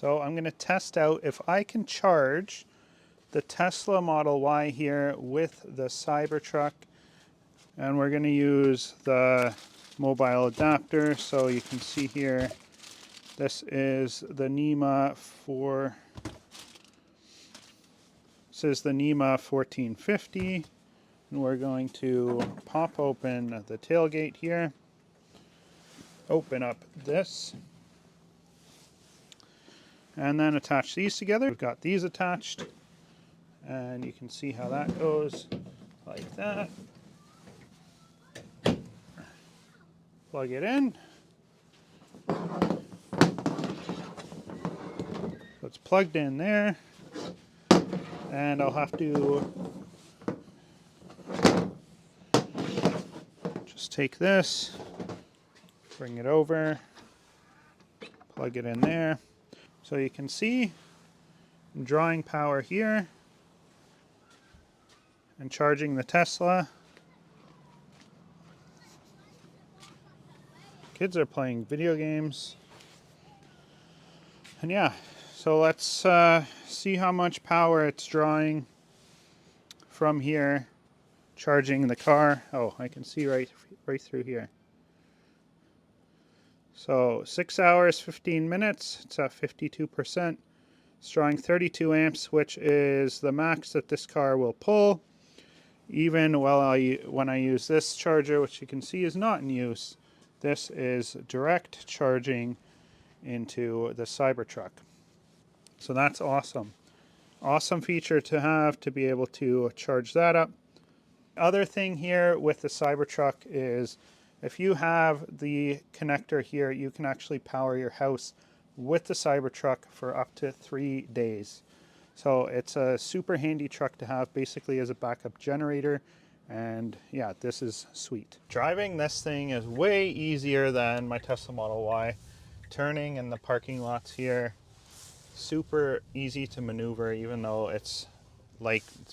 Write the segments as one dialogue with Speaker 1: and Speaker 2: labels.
Speaker 1: So I'm going to test out if I can charge the Tesla Model Y here with the Cybertruck. And we're going to use the mobile adapter. So you can see here, this is the NEMA 1450. And we're going to pop open the tailgate here. Open up this. And then attach these together. We've got these attached. And you can see how that goes, like that. Plug it in. So it's plugged in there. And I'll have to just take this, bring it over, plug it in there. So you can see I'm drawing power here and charging the Tesla. Kids are playing video games. And yeah, so let's see how much power it's drawing from here, charging the car. Oh, I can see right through here. So 6 hours, 15 minutes, it's at 52%. It's drawing 32 amps, which is the max that this car will pull. Even when I use this charger, which you can see is not in use, this is direct charging into the Cybertruck. So that's awesome. Awesome feature to have, to be able to charge that up. Other thing here with the Cybertruck is if you have the connector here, you can actually power your house with the Cybertruck for up to 3 days. So it's a super handy truck to have, basically as a backup generator. And yeah, this is sweet. Driving this thing is way easier than my Tesla Model Y. Turning in the parking lots here, super easy to maneuver, even though it's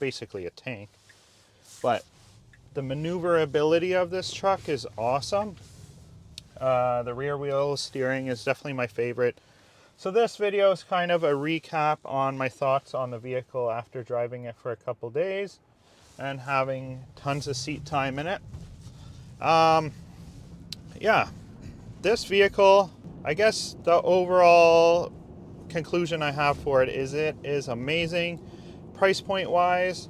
Speaker 1: basically a tank. But the maneuverability of this truck is awesome. The rear wheel steering is definitely my favorite. So this video is kind of a recap on my thoughts on the vehicle after driving it for a couple days and having tons of seat time in it. Yeah, this vehicle, I guess the overall conclusion I have for it is amazing. Price point wise,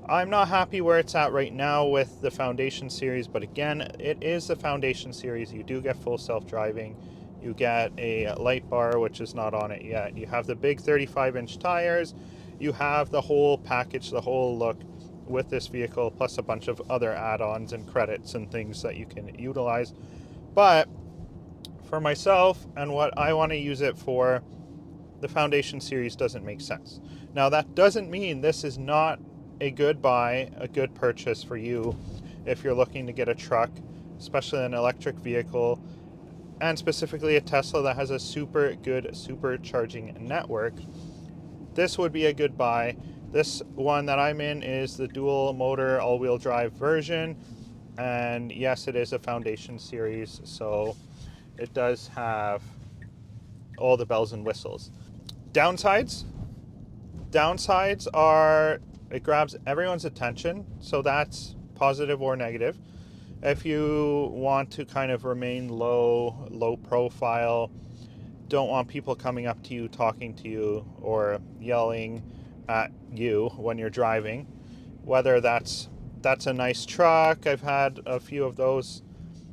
Speaker 1: I'm not happy where it's at right now with the Foundation series, but again, it is the Foundation series. You do get full self-driving. You get a light bar, which is not on it yet. You have the big 35-inch tires. You have the whole package, the whole look with this vehicle, plus a bunch of other add-ons and credits and things that you can utilize. But for myself and what I want to use it for, the Foundation series doesn't make sense. Now, that doesn't mean this is not a good buy, a good purchase for you if you're looking to get a truck, especially an electric vehicle, and specifically a Tesla that has a super good supercharging network. This would be a good buy. This one that I'm in is the dual motor all-wheel drive version, and yes, it is a Foundation series, so it does have all the bells and whistles. Downsides are it grabs everyone's attention, so that's positive or negative. If you want to kind of remain low profile, don't want people coming up to you, talking to you, or yelling at you when you're driving, whether that's a nice truck. I've had a few of those.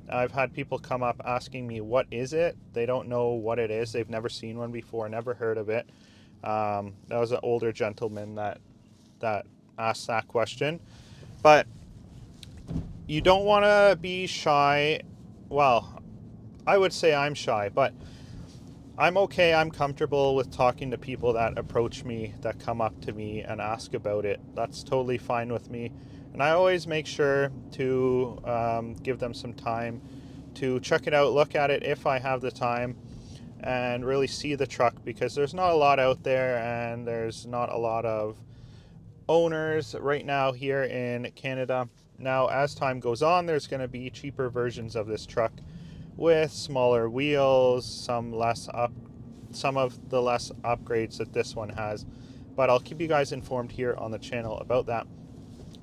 Speaker 1: I've had people come up asking me, what is it? They don't know what it is. They've never seen one before, never heard of it. That was an older gentleman that asked that question. But you don't want to be shy. Well, I would say I'm shy, but I'm okay. I'm comfortable with talking to people that approach me, that come up to me and ask about it. That's totally fine with me. And I always make sure to give them some time to check it out, look at it if I have the time, and really see the truck, because there's not a lot out there and there's not a lot of owners right now here in Canada. Now, as time goes on, there's going to be cheaper versions of this truck with smaller wheels, some less some of the less upgrades that this one has, but I'll keep you guys informed here on the channel about that.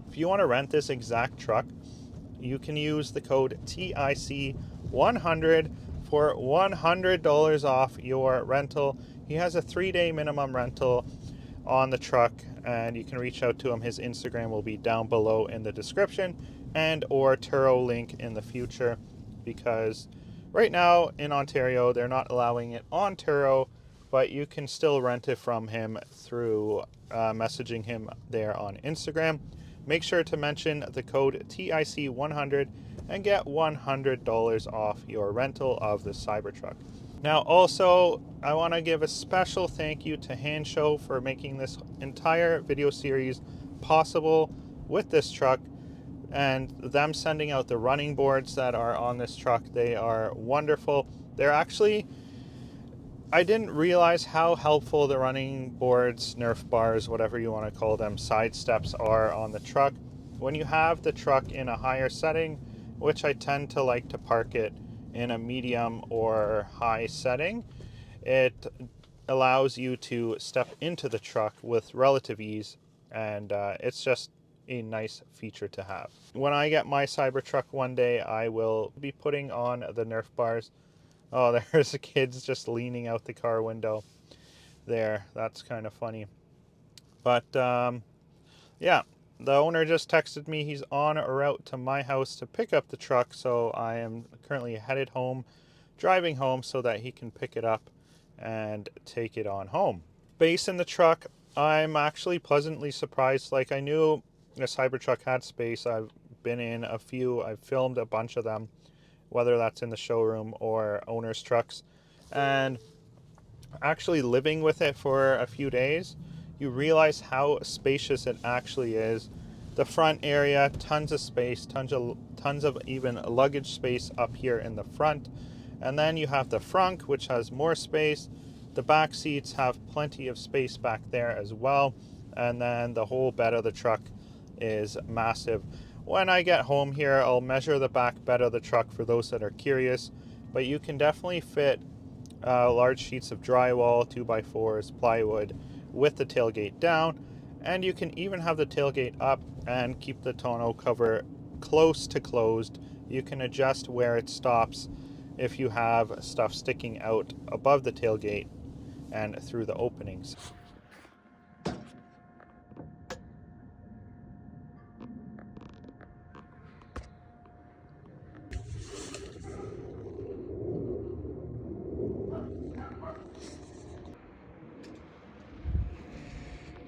Speaker 1: If you want to rent this exact truck, you can use the code TIC100 for $100 off your rental. He has a 3-day minimum rental on the truck, and you can reach out to him. His Instagram will be down below in the description, and or Turo link in the future, because right now in Ontario they're not allowing it on Turo, but you can still rent it from him through messaging him there on Instagram. Make sure to mention the code TIC100 and get $100 off your rental of the Cybertruck. Now also, I want to give a special thank you to Handshow for making this entire video series possible with this truck, and them sending out the running boards that are on this truck. They are wonderful. They're actually, I didn't realize how helpful the running boards, Nerf bars, whatever you want to call them, side steps are on the truck. When you have the truck in a higher setting, which I tend to like to park it in a medium or high setting, it allows you to step into the truck with relative ease, and it's just a nice feature to have. When I get my Cybertruck one day, I will be putting on the Nerf bars. Oh, there's the kids just leaning out the car window there. That's kind of funny. But yeah, the owner just texted me he's on a route to my house to pick up the truck, so I am currently headed home, driving home so that he can pick it up and take it on home. Space in the truck, I'm actually pleasantly surprised. Like, I knew the Cybertruck had space. I've been in a few, I've filmed a bunch of them, whether that's in the showroom or owner's trucks, and actually living with it for a few days, you realize how spacious it actually is. The front area, tons of space, tons of even luggage space up here in the front. And then you have the front, which has more space. The back seats have plenty of space back there as well. And then the whole bed of the truck is massive. When I get home here, I'll measure the back bed of the truck for those that are curious. But you can definitely fit large sheets of drywall, 2x4s, plywood, with the tailgate down, and you can even have the tailgate up and keep the tonneau cover close to closed. You can adjust where it stops if you have stuff sticking out above the tailgate and through the openings.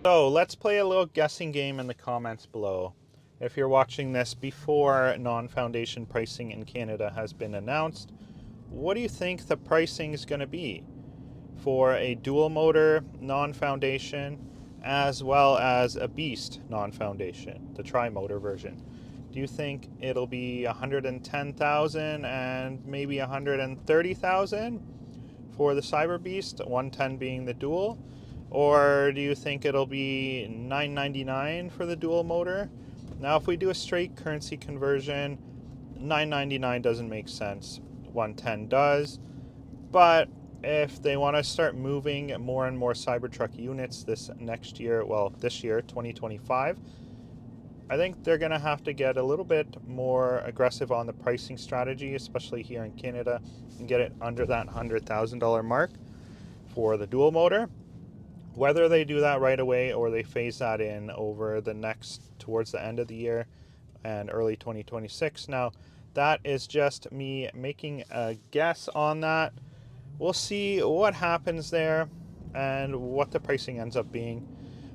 Speaker 1: So let's play a little guessing game in the comments below. If you're watching this before non-foundation pricing in Canada has been announced, what do you think the pricing is going to be for a dual motor non-foundation as well as a beast non-foundation, the tri-motor version? Do you think it'll be 110,000 and maybe 130,000 for the Cyber Beast, 110 being the dual? Or do you think it'll be $999 for the dual motor? Now, if we do a straight currency conversion, $999 doesn't make sense. 110 does. But if they want to start moving more and more Cybertruck units this next year, well, this year, 2025, I think they're going to have to get a little bit more aggressive on the pricing strategy, especially here in Canada, and get it under that $100,000 mark for the dual motor. Whether they do that right away or they phase that in over the towards the end of the year and early 2026. Now, that is just me making a guess on that. We'll see what happens there and what the pricing ends up being.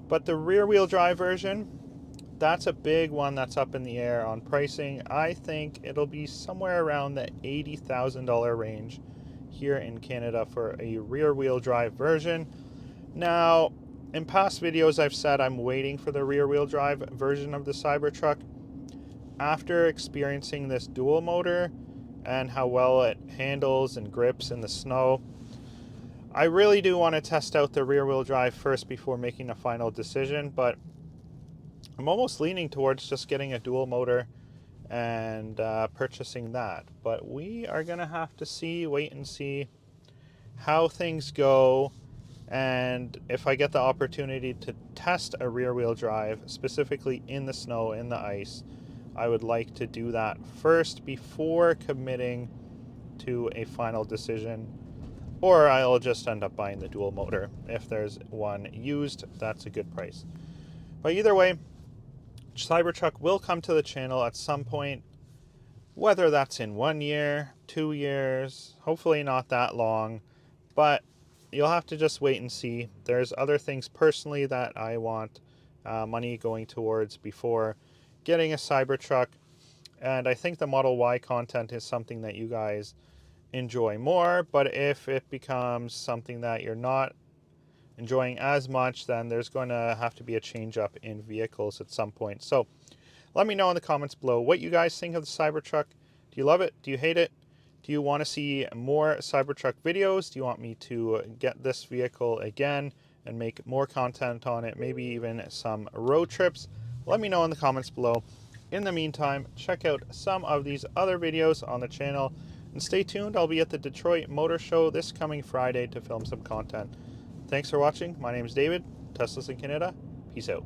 Speaker 1: But the rear-wheel drive version, that's a big one that's up in the air on pricing. I think it'll be somewhere around the $80,000 range here in Canada for a rear-wheel drive version. Now, in past videos I've said I'm waiting for the rear-wheel drive version of the Cybertruck. After experiencing this dual motor and how well it handles and grips in the snow, I really do want to test out the rear-wheel drive first before making a final decision, but I'm almost leaning towards just getting a dual motor and purchasing that. But we are going to have to wait and see how things go, and if I get the opportunity to test a rear wheel drive, specifically in the snow, in the ice, I would like to do that first before committing to a final decision. Or I'll just end up buying the dual motor. If there's one used, that's a good price. But either way, Cybertruck will come to the channel at some point, whether that's in 1 year, 2 years, hopefully not that long, but you'll have to just wait and see. There's other things personally that I want money going towards before getting a Cybertruck, and I think the Model Y content is something that you guys enjoy more, but if it becomes something that you're not enjoying as much, then there's going to have to be a change up in vehicles at some point. So let me know in the comments below what you guys think of the Cybertruck. Do you love it? Do you hate it? Do you want to see more Cybertruck videos? Do you want me to get this vehicle again and make more content on it, maybe even some road trips? Let me know in the comments below. In the meantime, check out some of these other videos on the channel, and stay tuned. I'll be at the Detroit Motor Show this coming Friday to film some content. Thanks for watching. My name is David. Tesla's in Canada. Peace out.